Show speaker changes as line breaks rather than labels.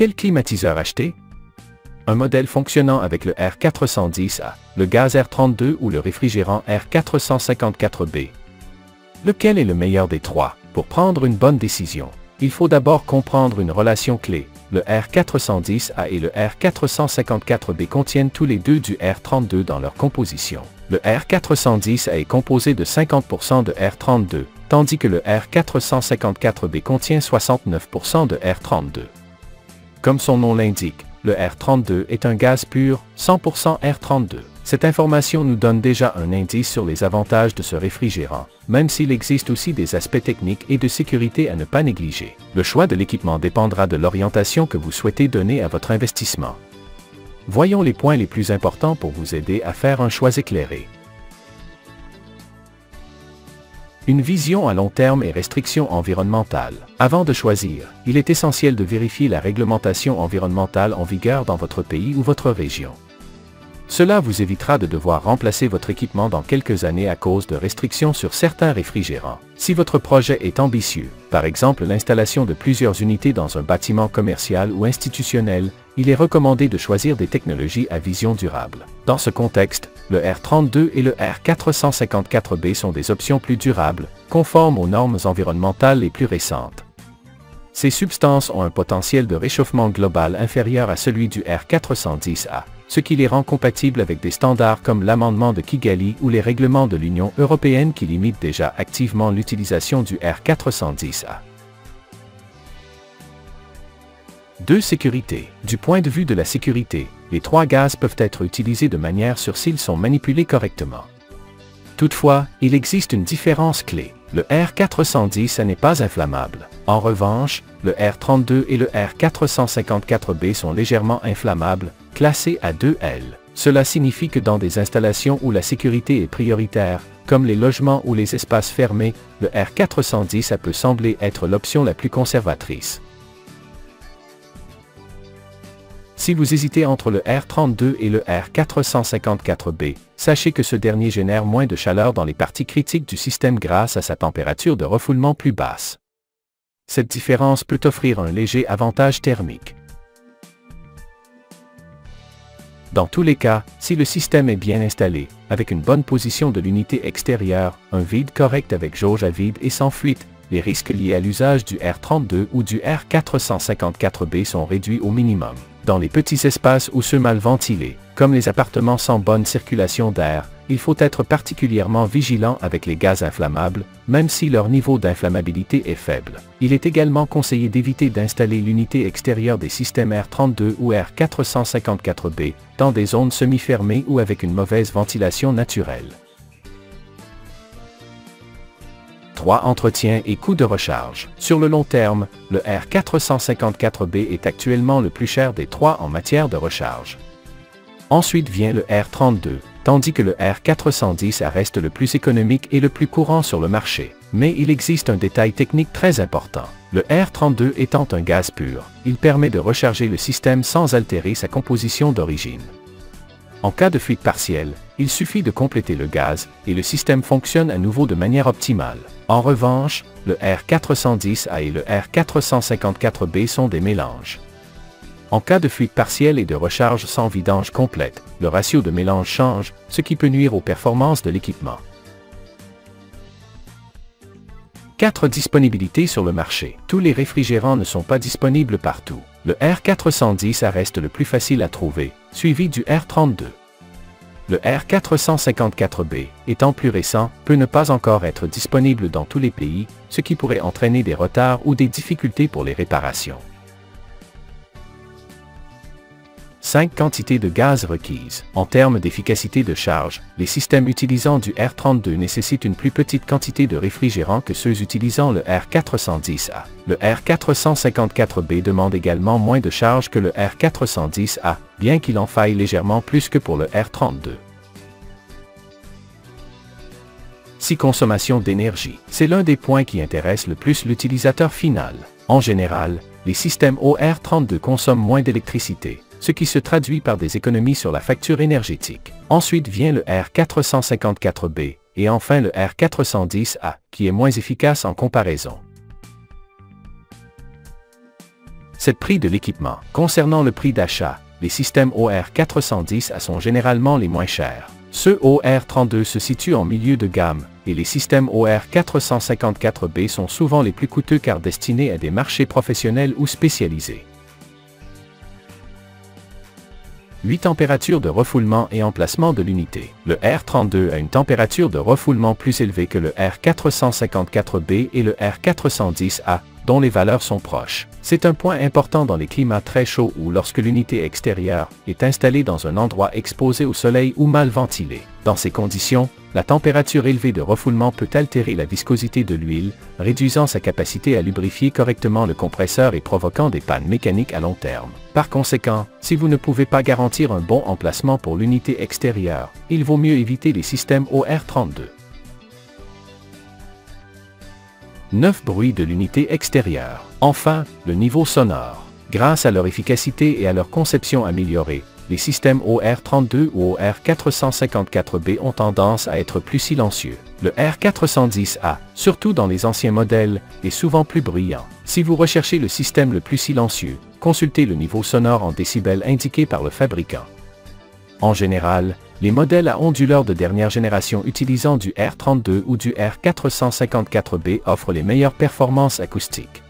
Quel climatiseur acheter? Un modèle fonctionnant avec le R410A, le gaz R32 ou le réfrigérant R454B. Lequel est le meilleur des trois? Pour prendre une bonne décision, il faut d'abord comprendre une relation clé. Le R410A et le R454B contiennent tous les deux du R32 dans leur composition. Le R410A est composé de 50% de R32, tandis que le R454B contient 69% de R32. Comme son nom l'indique, le R32 est un gaz pur, 100% R32. Cette information nous donne déjà un indice sur les avantages de ce réfrigérant, même s'il existe aussi des aspects techniques et de sécurité à ne pas négliger. Le choix de l'équipement dépendra de l'orientation que vous souhaitez donner à votre investissement. Voyons les points les plus importants pour vous aider à faire un choix éclairé. Une vision à long terme et restrictions environnementales. Avant de choisir, il est essentiel de vérifier la réglementation environnementale en vigueur dans votre pays ou votre région. Cela vous évitera de devoir remplacer votre équipement dans quelques années à cause de restrictions sur certains réfrigérants. Si votre projet est ambitieux, par exemple l'installation de plusieurs unités dans un bâtiment commercial ou institutionnel, il est recommandé de choisir des technologies à vision durable. Dans ce contexte, le R32 et le R454B sont des options plus durables, conformes aux normes environnementales les plus récentes. Ces substances ont un potentiel de réchauffement global inférieur à celui du R410A, ce qui les rend compatibles avec des standards comme l'amendement de Kigali ou les règlements de l'Union européenne qui limitent déjà activement l'utilisation du R410A. 2. Sécurité. Du point de vue de la sécurité, les trois gaz peuvent être utilisés de manière sûre s'ils sont manipulés correctement. Toutefois, il existe une différence clé. Le R410A n'est pas inflammable. En revanche, le R32 et le R454B sont légèrement inflammables, classés à 2L. Cela signifie que dans des installations où la sécurité est prioritaire, comme les logements ou les espaces fermés, le R410A peut sembler être l'option la plus conservatrice. Si vous hésitez entre le R32 et le R454B, sachez que ce dernier génère moins de chaleur dans les parties critiques du système grâce à sa température de refoulement plus basse. Cette différence peut offrir un léger avantage thermique. Dans tous les cas, si le système est bien installé, avec une bonne position de l'unité extérieure, un vide correct avec jauge à vide et sans fuite, les risques liés à l'usage du R32 ou du R454B sont réduits au minimum. Dans les petits espaces ou ceux mal ventilés, comme les appartements sans bonne circulation d'air, il faut être particulièrement vigilant avec les gaz inflammables, même si leur niveau d'inflammabilité est faible. Il est également conseillé d'éviter d'installer l'unité extérieure des systèmes R32 ou R454B dans des zones semi-fermées ou avec une mauvaise ventilation naturelle. 3. Entretien et coût de recharge. Sur le long terme, le R454B est actuellement le plus cher des trois en matière de recharge. Ensuite vient le R32, tandis que le R410A reste le plus économique et le plus courant sur le marché. Mais il existe un détail technique très important. Le R32 étant un gaz pur, il permet de recharger le système sans altérer sa composition d'origine. En cas de fuite partielle, il suffit de compléter le gaz et le système fonctionne à nouveau de manière optimale. En revanche, le R410A et le R454B sont des mélanges. En cas de fuite partielle et de recharge sans vidange complète, le ratio de mélange change, ce qui peut nuire aux performances de l'équipement. 4. Disponibilité sur le marché. Tous les réfrigérants ne sont pas disponibles partout. Le R410A reste le plus facile à trouver, suivi du R32. Le R454B, étant plus récent, peut ne pas encore être disponible dans tous les pays, ce qui pourrait entraîner des retards ou des difficultés pour les réparations. 5. Quantité de gaz requise. En termes d'efficacité de charge, les systèmes utilisant du R32 nécessitent une plus petite quantité de réfrigérant que ceux utilisant le R410A. Le R454B demande également moins de charge que le R410A, bien qu'il en faille légèrement plus que pour le R32. 6. Consommation d'énergie. C'est l'un des points qui intéresse le plus l'utilisateur final. En général, les systèmes au R32 consomment moins d'électricité, ce qui se traduit par des économies sur la facture énergétique. Ensuite vient le R454B, et enfin le R410A, qui est moins efficace en comparaison. C'est le prix de l'équipement. Concernant le prix d'achat, les systèmes OR410A sont généralement les moins chers. Ceux OR32 se situent en milieu de gamme, et les systèmes OR454B sont souvent les plus coûteux car destinés à des marchés professionnels ou spécialisés. 8 températures de refoulement et emplacement de l'unité. Le R32 a une température de refoulement plus élevée que le R454B et le R410A, dont les valeurs sont proches. C'est un point important dans les climats très chauds ou lorsque l'unité extérieure est installée dans un endroit exposé au soleil ou mal ventilé. Dans ces conditions, la température élevée de refoulement peut altérer la viscosité de l'huile, réduisant sa capacité à lubrifier correctement le compresseur et provoquant des pannes mécaniques à long terme. Par conséquent, si vous ne pouvez pas garantir un bon emplacement pour l'unité extérieure, il vaut mieux éviter les systèmes OR32. 9 bruits de l'unité extérieure. Enfin, le niveau sonore. Grâce à leur efficacité et à leur conception améliorée, les systèmes OR32 ou OR454B ont tendance à être plus silencieux. Le R410A, surtout dans les anciens modèles, est souvent plus bruyant. Si vous recherchez le système le plus silencieux, consultez le niveau sonore en décibels indiqué par le fabricant. En général, les modèles à onduleurs de dernière génération utilisant du R32 ou du R454B offrent les meilleures performances acoustiques.